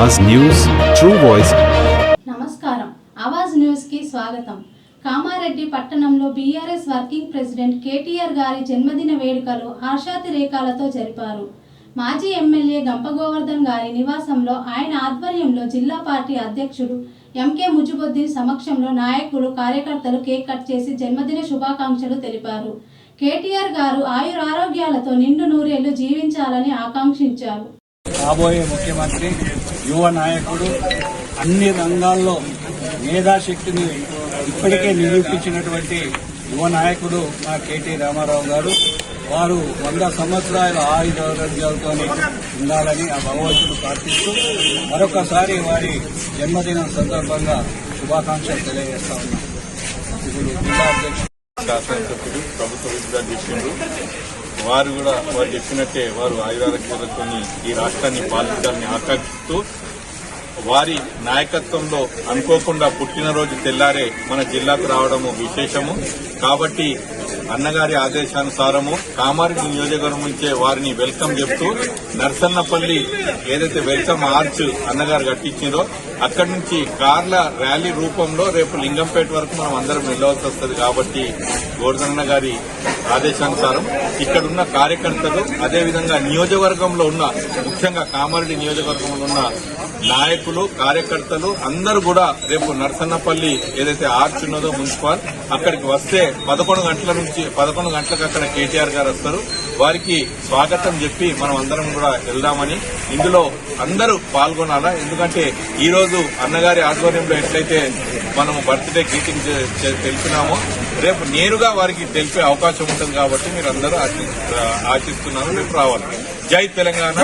आवाज news true voice. నమస్కారం Awaaz news కి స్వాగతం। కామారెడ్డి పట్టణంలో బీఆర్ఎస్ వర్కింగ్ ప్రెసిడెంట్ కేటీఆర్ గారి జన్మదిన వేడుకలు హర్షాతిరేకాలతో జరిపారు। మాజీ ఎమ్మెల్యే గంప గోవర్ధన్ గారి నివాసంలో ఆయన ఆధ్వర్యంలో జిల్లా పార్టీ అధ్యక్షుడు ఎంకే ముజిబుద్దీన్ సమక్షంలో నాయకులు కార్యకర్తలు కేక్ కట్ చేసి జన్మదిన శుభాకాంక్షలు తెలిపారు। కేటీఆర్ గారు ఆయురారోగ్యాలతో నిండు నూరేళ్లు జీవించాలని ఆకాంక్షించారు। రాబోయే ముఖ్యమంత్రి యువ నాయకుడు, అన్ని రంగాల్లో మేధాశక్తిని ఇప్పటికే నిరూపించినటువంటి యువ నాయకుడు మా కేటీ రామారావు గారు. వారు 100 సంవత్సరాల ఆయురారోగ్యాలతో ఉండాలని ఆ భగవంతుడు ప్రార్థిస్తూ మరొకసారి వారి జన్మదినం సందర్భంగా శుభాకాంక్షలు తెలియజేస్తా ఉన్నాం। ఇప్పుడు జిల్లా అధ్యక్షుడు శాసనసభ్యుడు ప్రభుత్వ విద్యాధ్యక్షుడు వారు కూడా వారు చెప్పినట్టే వారు ఆయురారోగ్యాలతో ఈ రాష్ట్రాన్ని పాలించాలని ఆకాంక్షిస్తూ వారి నాయకత్వంలో అనుకోకుండా పుట్టినరోజు తెల్లారే మన జిల్లాకు రావడము విశేషము। కాబట్టి అన్నగారి ఆదేశానుసారము కామారెడ్డి నియోజకవర్గం నుంచే వారిని వెల్కమ్ చెప్తూ నర్సన్నపల్లి ఏదైతే వెల్కమ్ ఆర్చ్ అన్నగారు కట్టించిందో అక్కడి నుంచి కార్ల ర్యాలీ రూపంలో రేపు లింగంపేట వరకు మనం అందరం వెళ్ళవలసి వస్తుంది। కాబట్టి గోవర్ధన్న గారి ఆదేశానుసారం ఇక్కడున్న కార్యకర్తలు, అదేవిధంగా నియోజకవర్గంలో ఉన్న ముఖ్యంగా కామారెడ్డి నియోజకవర్గంలో ఉన్న నాయకులు, కార్యకర్తలు అందరూ కూడా రేపు నర్సన్నపల్లి ఏదైతే ఆర్చ్ ఉన్నదో మున్సిపల్ అక్కడికి వస్తే 11 గంటలకు అక్కడ కేటీఆర్ గారు వస్తారు। వారికి స్వాగతం చెప్పి మనం అందరం కూడా వెళ్దామని, ఇందులో అందరూ పాల్గొనాలా। ఎందుకంటే ఈ రోజు అన్నగారి ఆధ్వర్యంలో ఎట్లయితే మనం బర్త్డే గ్రీటింగ్ తెలిపినామో రేపు నేరుగా వారికి తెలిపే అవకాశం ఉంటుంది। కాబట్టి మీరు అందరూ ఆశిస్తున్నారు, రేపు రావాలి। జై తెలంగాణ।